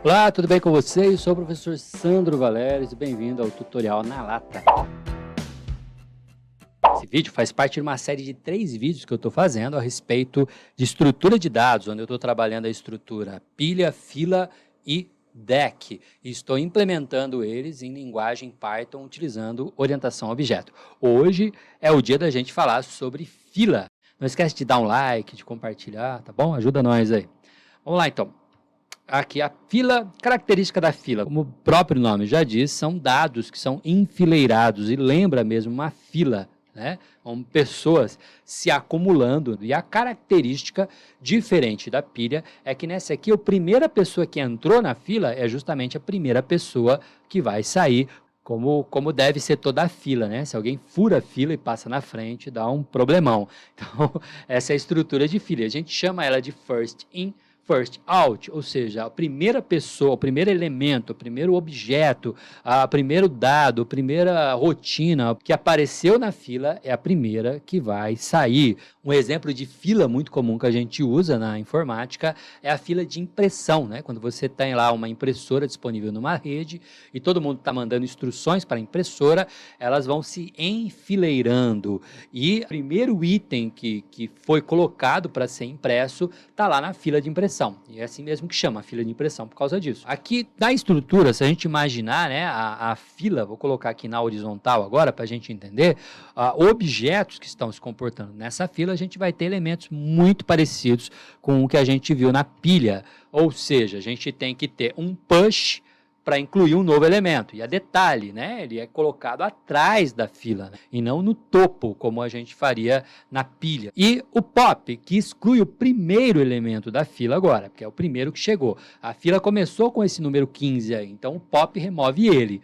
Olá, tudo bem com vocês? Eu sou o professor Sandro Valério e bem-vindo ao tutorial na lata. Esse vídeo faz parte de uma série de 3 vídeos que eu estou fazendo a respeito de estrutura de dados, onde eu estou trabalhando a estrutura pilha, fila e deck. E estou implementando eles em linguagem Python utilizando orientação a objeto. Hoje é o dia da gente falar sobre fila. Não esquece de dar um like, de compartilhar, tá bom? Ajuda nós aí. Vamos lá então. Aqui a fila, característica da fila, como o próprio nome já diz, são dados que são enfileirados e lembra mesmo uma fila, né? Com pessoas se acumulando. E a característica diferente da pilha é que nessa aqui a primeira pessoa que entrou na fila é justamente a primeira pessoa que vai sair, como deve ser toda a fila, né? Se alguém fura a fila e passa na frente, dá um problemão. Então, essa é a estrutura de fila. A gente chama ela de first in, first out, ou seja, a primeira pessoa, o primeiro elemento, o primeiro objeto, o primeiro dado, a primeira rotina que apareceu na fila é a primeira que vai sair. Um exemplo de fila muito comum que a gente usa na informática é a fila de impressão, né? Quando você tem lá uma impressora disponível numa rede e todo mundo está mandando instruções para a impressora, elas vão se enfileirando e o primeiro item que foi colocado para ser impresso está lá na fila de impressão. E é assim mesmo que chama a fila de impressão por causa disso. Aqui na estrutura, se a gente imaginar, né, a fila, vou colocar aqui na horizontal agora para a gente entender, objetos que estão se comportando nessa fila, a gente vai ter elementos muito parecidos com o que a gente viu na pilha. Ou seja, a gente tem que ter um push para incluir um novo elemento. E a detalhe, né, ele é colocado atrás da fila, né, e não no topo, como a gente faria na pilha. E o pop, que exclui o primeiro elemento da fila agora, porque é o primeiro que chegou. A fila começou com esse número 15 aí, então o pop remove ele.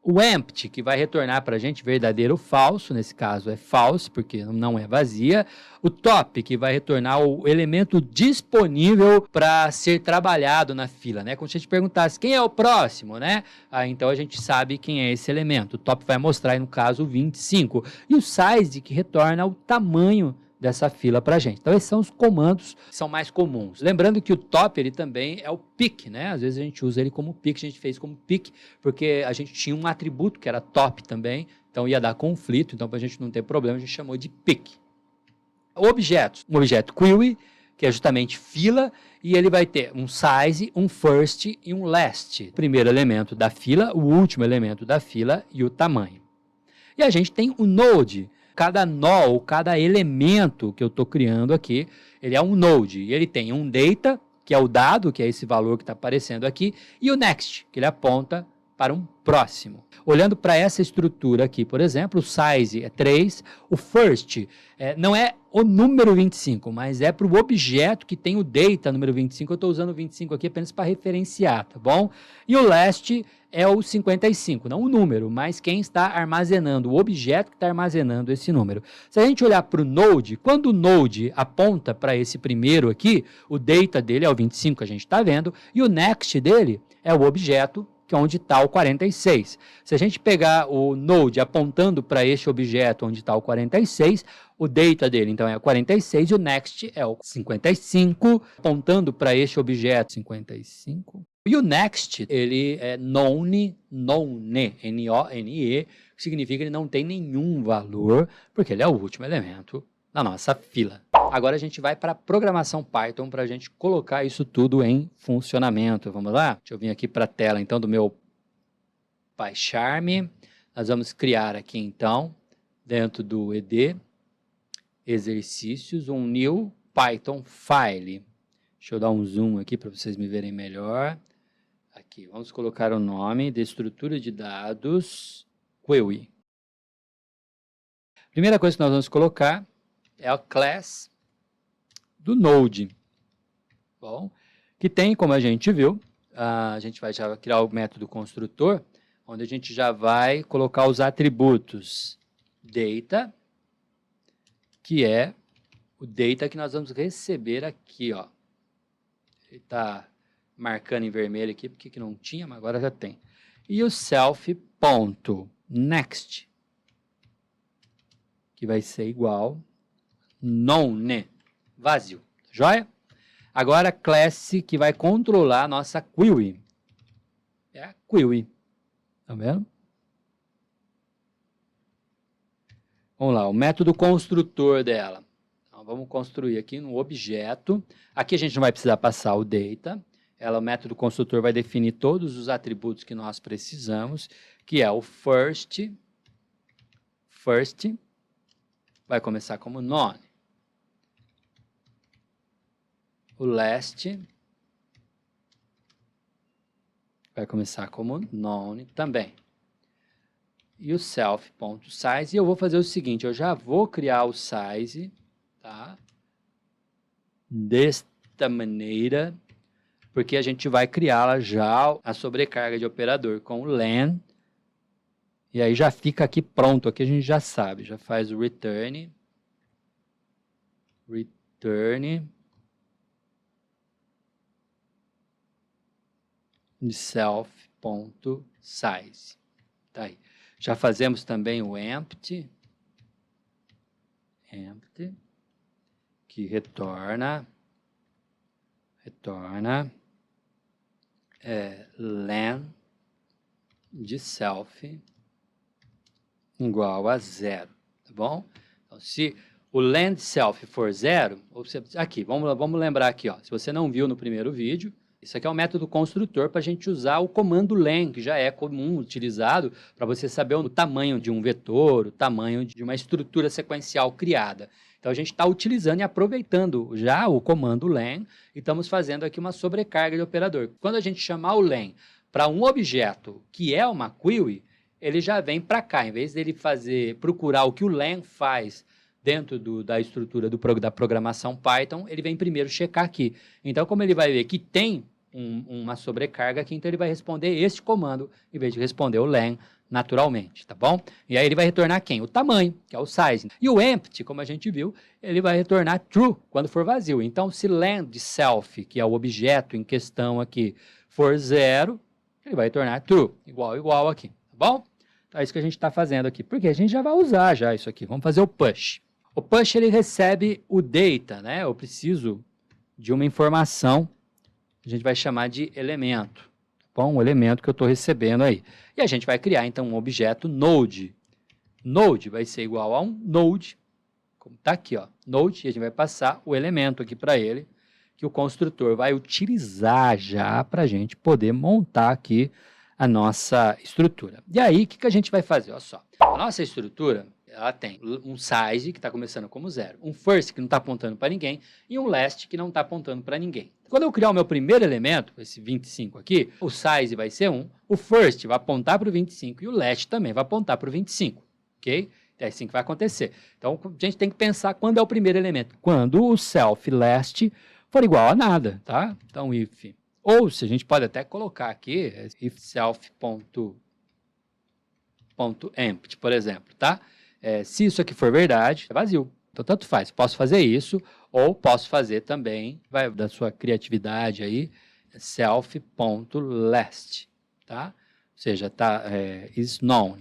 O empty, que vai retornar para a gente verdadeiro ou falso, nesse caso é false, porque não é vazia. O top, que vai retornar o elemento disponível para ser trabalhado na fila, né? Como se a gente perguntasse quem é o próximo, né? Então a gente sabe quem é esse elemento. O top vai mostrar, no caso, o 25. E o size, que retorna o tamanho dessa fila para a gente. Então, esses são os comandos que são mais comuns. Lembrando que o top, ele também é o pick, né? Às vezes a gente usa ele como pick, a gente fez como pick, porque a gente tinha um atributo que era top também, então ia dar conflito, então para a gente não ter problema, a gente chamou de pick. Objetos. Um objeto query, que é justamente fila, e ele vai ter um size, um first e um last. O primeiro elemento da fila, o último elemento da fila e o tamanho. E a gente tem o node. Cada nó, ou cada elemento que eu estou criando aqui, ele é um node. E ele tem um data, que é o dado, que é esse valor que está aparecendo aqui, e o next, que ele aponta para um próximo. Olhando para essa estrutura aqui, por exemplo, o size é 3, o first não é o número 25, mas é para o objeto que tem o data número 25, eu estou usando o 25 aqui apenas para referenciar, tá bom? E o last é o 55, não o número, mas quem está armazenando, o objeto que está armazenando esse número. Se a gente olhar para o node, quando o node aponta para esse primeiro aqui, o data dele é o 25 que a gente está vendo, e o next dele é o objeto que é onde está o 46. Se a gente pegar o node apontando para este objeto onde está o 46, o data dele, então, é o 46 e o next é o 55, apontando para este objeto 55. E o next, ele é none, N-O-N-E, que significa que ele não tem nenhum valor, porque ele é o último elemento da nossa fila. Agora a gente vai para a programação Python para a gente colocar isso tudo em funcionamento. Vamos lá? Deixa eu vir aqui para a tela, então, do meu PyCharm. Nós vamos criar aqui, então, dentro do ED, exercícios, um new Python file. Deixa eu dar um zoom aqui para vocês me verem melhor. Aqui, vamos colocar o nome de estrutura de dados query. Primeira coisa que nós vamos colocar é a class do Node. Bom, que tem, como a gente viu, a gente vai já criar o método construtor, onde a gente já vai colocar os atributos data, que é o data que nós vamos receber aqui, ó. Ele está marcando em vermelho aqui, porque não tinha, mas agora já tem. E o self.next, que vai ser igual none, vazio, joia? Agora a classe que vai controlar a nossa query. É a query. Tá vendo? Vamos lá, o método construtor dela. Então, vamos construir aqui no objeto. Aqui a gente não vai precisar passar o data. O método construtor vai definir todos os atributos que nós precisamos, que é o first vai começar como none. O last vai começar como none também. E o self.size, e eu vou fazer o seguinte, eu já vou criar o size, tá? Desta maneira, porque a gente vai criá-la já, a sobrecarga de operador com o len, e aí já fica aqui pronto, aqui a gente já sabe, já faz o return de self.size. Tá aí. Já fazemos também o empty, que retorna len de self igual a 0, tá bom? Então, se o len de self for 0, aqui, vamos lembrar aqui, ó, se você não viu no primeiro vídeo, isso aqui é um método construtor para a gente usar o comando len, que já é comum, utilizado para você saber o tamanho de um vetor, o tamanho de uma estrutura sequencial criada. Então, a gente está utilizando e aproveitando já o comando len e estamos fazendo aqui uma sobrecarga de operador. Quando a gente chamar o len para um objeto que é uma query, ele já vem para cá. Em vez dele procurar o que o len faz dentro da estrutura da programação Python, ele vem primeiro checar aqui. Então, como ele vai ver que tem uma sobrecarga aqui, então ele vai responder esse comando, em vez de responder o len naturalmente, tá bom? E aí ele vai retornar quem? O tamanho, que é o size. E o empty, como a gente viu, ele vai retornar true quando for vazio. Então, se len de self, que é o objeto em questão aqui, for 0, ele vai retornar true, igual aqui, tá bom? Então, é isso que a gente está fazendo aqui, porque a gente já vai usar já isso aqui. Vamos fazer o push. O push, ele recebe o data, né? Eu preciso de uma informação, a gente vai chamar de elemento, tá bom? Um elemento que eu estou recebendo aí. E a gente vai criar, então, um objeto node. Node vai ser igual a um node, como está aqui, ó, node, e a gente vai passar o elemento aqui para ele, que o construtor vai utilizar já para a gente poder montar aqui a nossa estrutura. E aí, o que a gente vai fazer? Olha só, a nossa estrutura, ela tem um size, que está começando como 0, um first, que não está apontando para ninguém, e um last, que não está apontando para ninguém. Quando eu criar o meu primeiro elemento, esse 25 aqui, o size vai ser 1, o first vai apontar para o 25 e o last também vai apontar para o 25, ok? É assim que vai acontecer. Então, a gente tem que pensar quando é o primeiro elemento. Quando o self last for igual a nada, tá? Então, if. Ou, se a gente pode até colocar aqui, if self.empty, por exemplo, tá? Se isso aqui for verdade, é vazio. Então, tanto faz. Posso fazer isso, ou posso fazer também, vai da sua criatividade aí, self.last, tá? Ou seja, is known.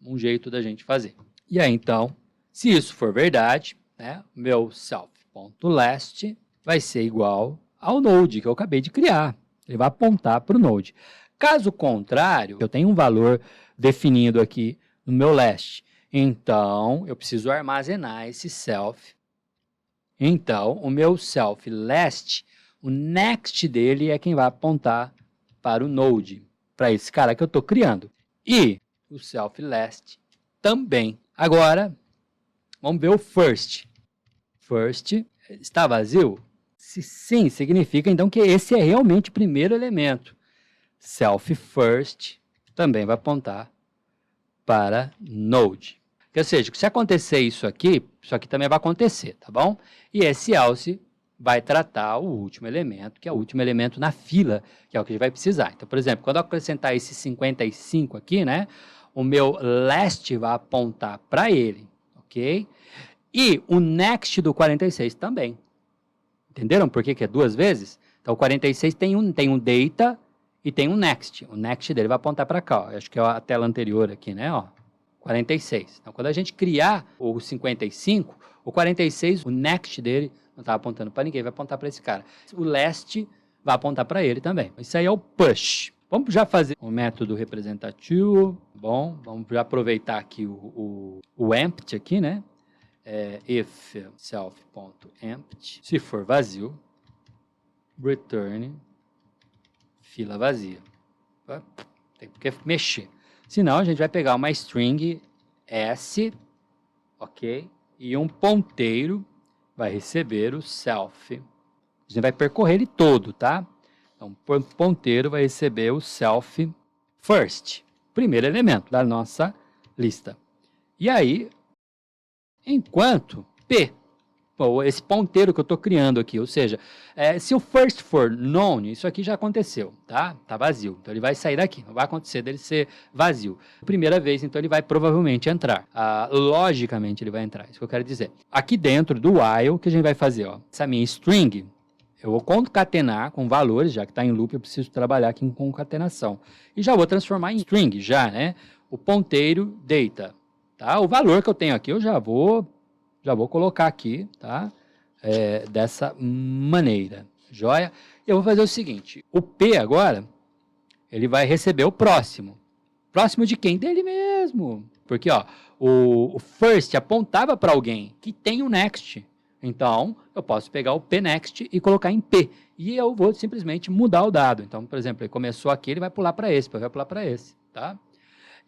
Um jeito da gente fazer. E aí, então, se isso for verdade, né, meu self.last vai ser igual ao node que eu acabei de criar. Ele vai apontar para o node. Caso contrário, eu tenho um valor definido aqui no meu last. Então, eu preciso armazenar esse self. Então, o meu self last, o next dele é quem vai apontar para o node, para esse cara que eu estou criando. E o self last também. Agora, vamos ver o first. First está vazio? Se sim, significa então que esse é realmente o primeiro elemento. Self first também vai apontar para node. Ou seja, se acontecer isso aqui também vai acontecer, tá bom? E esse else vai tratar o último elemento, que é o último elemento na fila, que é o que a gente vai precisar. Então, por exemplo, quando eu acrescentar esse 55 aqui, né, o meu last vai apontar para ele, ok? E o next do 46 também. Entenderam por que é duas vezes? Então, o 46 tem um data e tem um next. O next dele vai apontar para cá, ó. Acho que é a tela anterior aqui, né, ó. 46. Então, quando a gente criar o 55, o 46, o next dele não estava apontando para ninguém, vai apontar para esse cara. O last vai apontar para ele também. Isso aí é o push. Vamos já fazer o método representativo. Bom, vamos já aproveitar aqui o empty aqui, né? If self.empty, se for vazio, return fila vazia. Tem que mexer. Senão a gente vai pegar uma string S, ok? E um ponteiro vai receber o self. A gente vai percorrer ele todo, tá? Então, o ponteiro vai receber o self first, primeiro elemento da nossa lista. E aí, enquanto P, esse ponteiro que eu estou criando aqui, ou seja, se o first for known, isso aqui já aconteceu, tá? Tá vazio. Então, ele vai sair daqui, não vai acontecer dele ser vazio. Primeira vez, então, ele vai provavelmente entrar. Logicamente, ele vai entrar, isso que eu quero dizer. Aqui dentro do while, o que a gente vai fazer? Ó, essa minha string, eu vou concatenar com valores, já que está em loop, eu preciso trabalhar aqui com concatenação. E já vou transformar em string, já, né? O ponteiro data, tá? O valor que eu tenho aqui, eu já vou colocar aqui, tá? Dessa maneira, joia? Eu vou fazer o seguinte, o P agora, ele vai receber o próximo. Próximo de quem? Dele mesmo. Porque, ó, o first apontava para alguém que tem o next. Então, eu posso pegar o pNext e colocar em P. E eu vou simplesmente mudar o dado. Então, por exemplo, ele começou aqui, ele vai pular para esse, vai pular para esse, tá?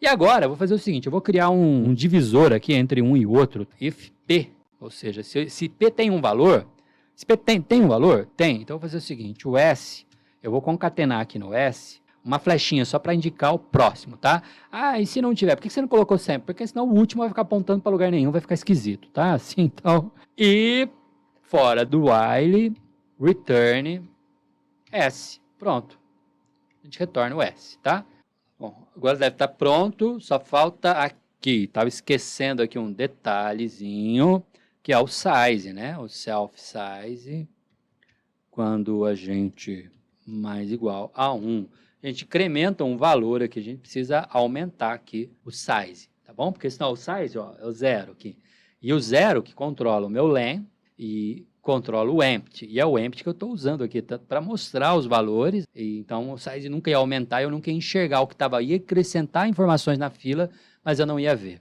E agora, eu vou fazer o seguinte, eu vou criar um divisor aqui entre um e outro, if P, ou seja, se P tem um valor, se P tem um valor? Tem. Então, eu vou fazer o seguinte, o S, eu vou concatenar aqui no S, uma flechinha só para indicar o próximo, tá? Ah, e se não tiver, por que você não colocou sempre? Porque senão o último vai ficar apontando para lugar nenhum, vai ficar esquisito, tá? Assim, então, e fora do while, return S. Pronto. A gente retorna o S, tá? Bom, agora deve estar pronto, só falta aqui. Estava esquecendo aqui um detalhezinho, que é o size, né? O self size, quando a gente mais igual a 1. A gente incrementa um valor aqui, a gente precisa aumentar aqui o size, tá bom? Porque senão o size, ó, é o 0 aqui. E o 0 que controla o meu len e controla o empty. E é o empty que eu estou usando aqui para mostrar os valores. E, então o size nunca ia aumentar, eu nunca ia enxergar o que estava aí, ia acrescentar informações na fila, mas eu não ia ver.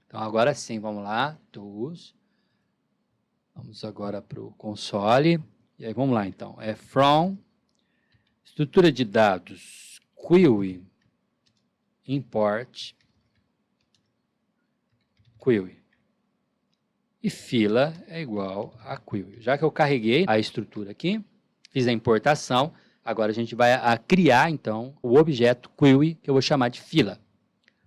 Então agora sim, vamos lá, tools. Vamos agora para o console. E aí vamos lá então, from estrutura de dados, query, import, query. E fila é igual a query. Já que eu carreguei a estrutura aqui, fiz a importação, agora a gente vai criar, então, o objeto query, que eu vou chamar de fila.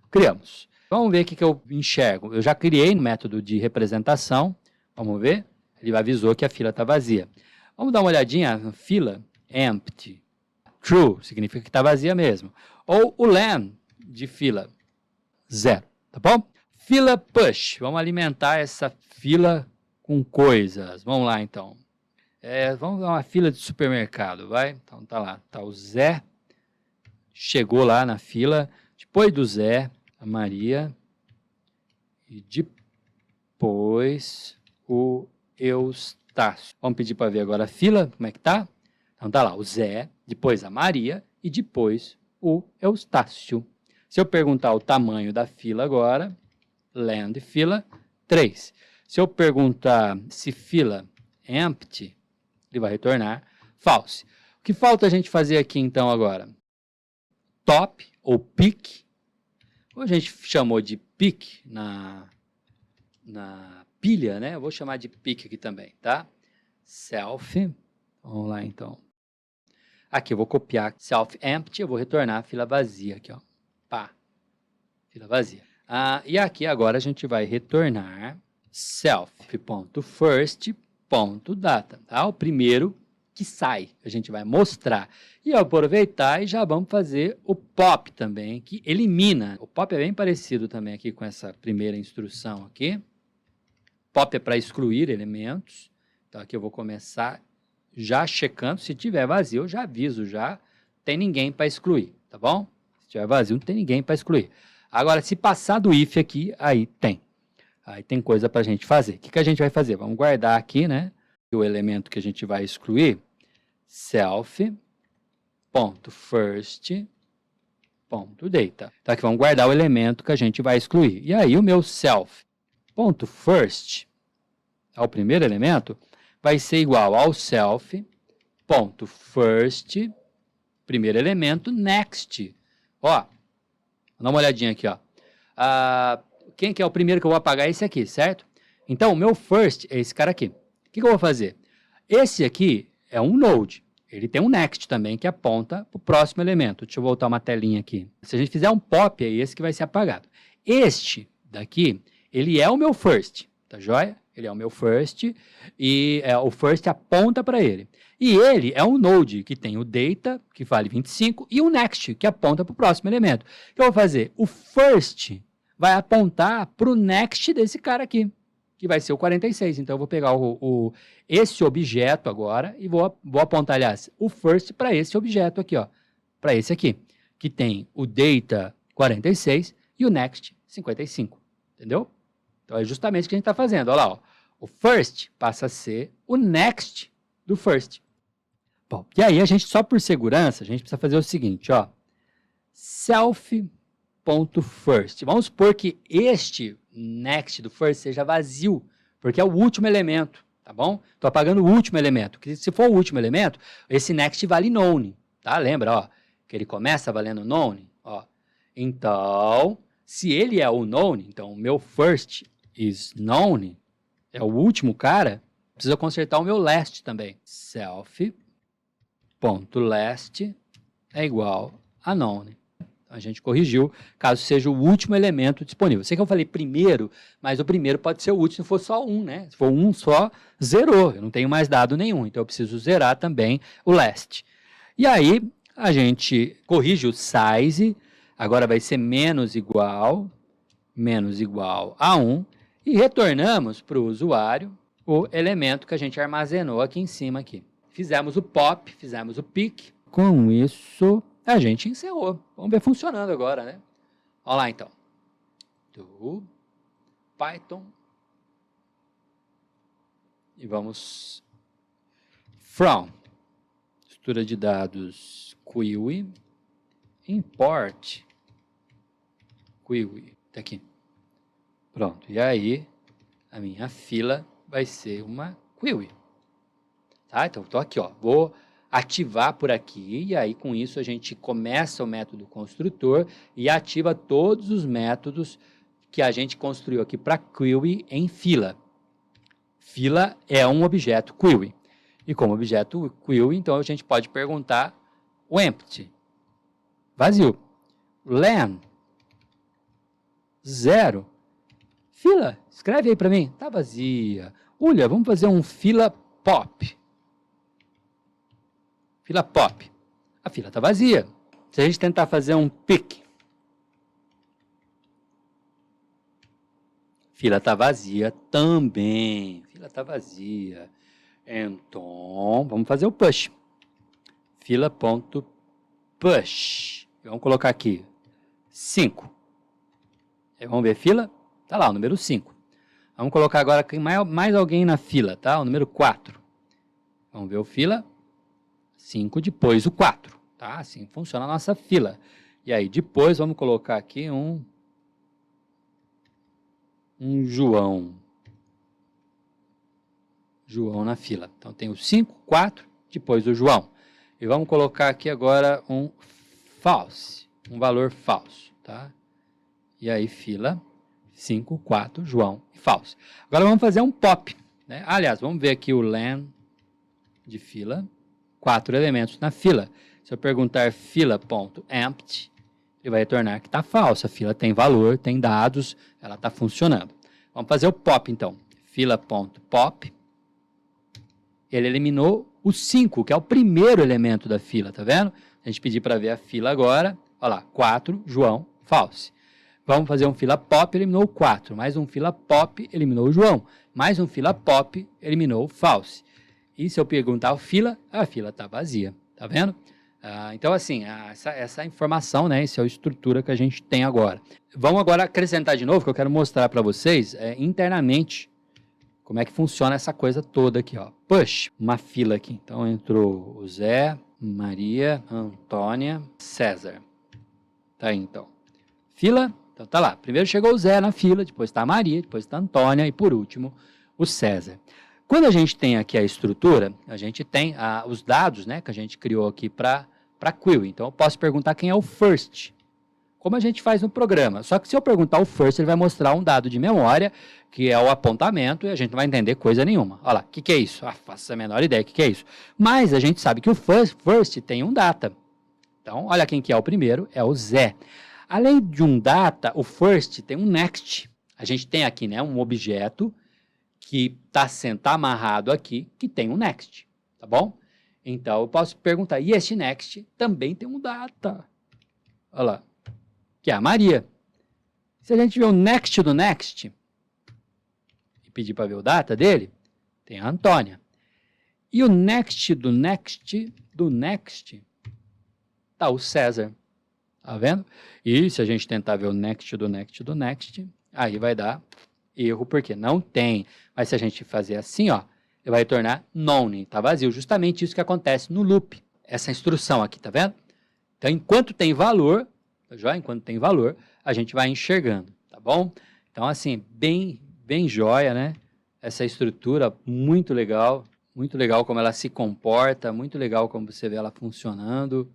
Criamos. Vamos ver o que eu enxergo. Eu já criei no método de representação, vamos ver, ele avisou que a fila está vazia. Vamos dar uma olhadinha, fila, empty, true, significa que está vazia mesmo. Ou o len de fila, 0, tá bom? Fila push, vamos alimentar essa fila com coisas. Vamos lá, então. Vamos dar uma fila de supermercado, vai? Então, tá lá. Tá o Zé, chegou lá na fila. Depois do Zé, a Maria. E depois o Eustácio. Vamos pedir para ver agora a fila, como é que tá? Então, tá lá o Zé, depois a Maria e depois o Eustácio. Se eu perguntar o tamanho da fila agora, len de fila, 3. Se eu perguntar se fila empty, ele vai retornar false. O que falta a gente fazer aqui, então, agora? Top, ou pick, ou a gente chamou de pick na pilha, né? Eu vou chamar de pick aqui também, tá? Self, vamos lá, então. Aqui eu vou copiar self empty, eu vou retornar a fila vazia aqui, ó. Pá, fila vazia. E aqui agora a gente vai retornar self.first.data, tá? O primeiro que sai, a gente vai mostrar. E aproveitar e já vamos fazer o pop também, que elimina. O pop é bem parecido também aqui com essa primeira instrução aqui. Pop é para excluir elementos. Então aqui eu vou começar já checando. Se tiver vazio, eu já aviso, já tem ninguém para excluir, tá bom? Se tiver vazio, não tem ninguém para excluir. Agora, se passar do if aqui, aí tem. Aí tem coisa para a gente fazer. O que a gente vai fazer? Vamos guardar aqui, né? o elemento que a gente vai excluir, self.first.data. Então, aqui vamos guardar o elemento que a gente vai excluir. E aí, o meu self.first, o primeiro elemento, vai ser igual ao self.first, primeiro elemento, next. Ó, dá uma olhadinha aqui, ó. Quem que é o primeiro que eu vou apagar? Esse aqui, certo? Então, o meu first é esse cara aqui. O que eu vou fazer? Esse aqui é um node. Ele tem um next também, que aponta para o próximo elemento. Deixa eu voltar uma telinha aqui. Se a gente fizer um pop, é esse que vai ser apagado. Este daqui, ele é o meu first, tá joia? Ele é o meu first, e o first aponta para ele. E ele é um node que tem o data, que vale 25, e o next, que aponta para o próximo elemento. O que eu vou fazer? O first vai apontar para o next desse cara aqui, que vai ser o 46. Então, eu vou pegar esse objeto agora e vou apontar, aliás, o first para esse objeto aqui, ó, para esse aqui, que tem o data 46 e o next 55, entendeu? Então, é justamente o que a gente está fazendo, olha lá, ó. O first passa a ser o next do first. Bom, e aí, a gente, só por segurança, a gente precisa fazer o seguinte, ó, self.first. Vamos supor que este next do first seja vazio, porque é o último elemento, tá bom? Estou apagando o último elemento, que se for o último elemento, esse next vale known, tá? Lembra, ó, que ele começa valendo known, ó. Então, se ele é o known, então o meu first is known, é o último cara, preciso consertar o meu last também. Self.last é igual a known. A gente corrigiu, caso seja o último elemento disponível. Sei que eu falei primeiro, mas o primeiro pode ser o último se for só um, né? Se for um só, zerou. Eu não tenho mais dado nenhum, então eu preciso zerar também o last. E aí, a gente corrige o size, agora vai ser menos igual a 1, e retornamos para o usuário o elemento que a gente armazenou aqui em cima. Aqui. Fizemos o pop, fizemos o pick. Com isso, a gente encerrou. Vamos ver funcionando agora, né? Olha lá, então. Do Python. E vamos from estrutura de dados query import query. Tá aqui. Pronto. E aí, a minha fila vai ser uma query. Tá? Então, estou aqui, ó. Vou ativar por aqui, e aí com isso a gente começa o método construtor e ativa todos os métodos que a gente construiu aqui para query em fila. Fila é um objeto query. E como objeto query, então a gente pode perguntar o empty, vazio, len, 0, fila, escreve aí para mim, tá vazia. Olha, vamos fazer um fila pop. Fila pop. A fila está vazia. Se a gente tentar fazer um pick, fila está vazia também. Fila está vazia. Então, vamos fazer o push. Fila.push. Vamos colocar aqui 5. Vamos ver fila? Está lá, o número 5. Vamos colocar agora mais alguém na fila, tá? O número 4. Vamos ver o fila. 5 depois o 4, tá? Assim funciona a nossa fila. E aí depois vamos colocar aqui um João. João na fila. Então tem o 5, 4, depois o João. E vamos colocar aqui agora um false, um valor falso, tá? E aí fila 5, 4, João e false. Agora vamos fazer um pop, né? Aliás, vamos ver aqui o len de fila. 4 elementos na fila. Se eu perguntar fila.empty, ele vai retornar que está falso. A fila tem valor, tem dados, ela está funcionando. Vamos fazer o pop, então. Fila.pop. Ele eliminou o 5, que é o primeiro elemento da fila, tá vendo? A gente pedir para ver a fila agora. Olha lá, 4, João, false. Vamos fazer um fila pop, eliminou o 4. Mais um fila pop, eliminou o João. Mais um fila pop, eliminou o false. E se eu perguntar a fila está vazia, tá vendo? Então, assim, essa informação, né, essa é a estrutura que a gente tem agora. Vamos agora acrescentar de novo, que eu quero mostrar para vocês internamente como é que funciona essa coisa toda aqui, ó. Push, uma fila aqui. Então, entrou o Zé, Maria, Antônia, César. Tá aí, então. Fila, então tá lá. Primeiro chegou o Zé na fila, depois tá a Maria, depois tá a Antônia e, por último, o César. Quando a gente tem aqui a estrutura, a gente tem os dados, né, que a gente criou aqui para Quill. Então, eu posso perguntar quem é o first, como a gente faz no programa. Só que se eu perguntar o first, ele vai mostrar um dado de memória, que é o apontamento, e a gente não vai entender coisa nenhuma. Olha lá, o que é isso? Ah, faço a menor ideia do que é isso. Mas a gente sabe que o first tem um data. Então, olha quem que é o primeiro, é o Zé. Além de um data, o first tem um next. A gente tem aqui, né, um objeto que está amarrado aqui, que tem um next, tá bom? Então, eu posso perguntar, e este next também tem um data. Olha lá, que é a Maria. Se a gente ver o next do next, e pedir para ver o data dele, tem a Antônia. E o next do next, tá o César. Tá vendo? E se a gente tentar ver o next do next, aí vai dar erro, porque não tem. Mas se a gente fazer assim, ó, ele vai tornar none, tá vazio. Justamente isso que acontece no loop. Essa instrução aqui, tá vendo? Então, enquanto tem valor, tá joia? Enquanto tem valor, a gente vai enxergando, tá bom? Então, assim, bem joia, né? Essa estrutura, muito legal como ela se comporta, muito legal como você vê ela funcionando.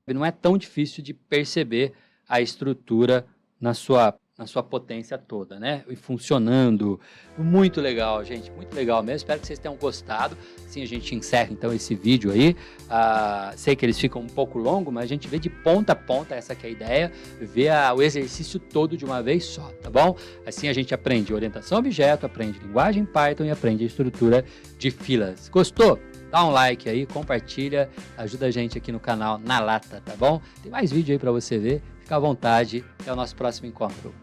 Não é tão difícil de perceber a estrutura na sua potência toda, né? E funcionando. Muito legal, gente. Muito legal mesmo. Espero que vocês tenham gostado. Assim a gente encerra, então, esse vídeo aí. Sei que eles ficam um pouco longos, mas a gente vê de ponta a ponta, essa que é a ideia. Ver o exercício todo de uma vez só, tá bom? Assim a gente aprende orientação a objeto, aprende linguagem Python e aprende a estrutura de filas. Gostou? Dá um like aí, compartilha, ajuda a gente aqui no canal Na Lata, tá bom? Tem mais vídeo aí para você ver, fica à vontade, até o nosso próximo encontro.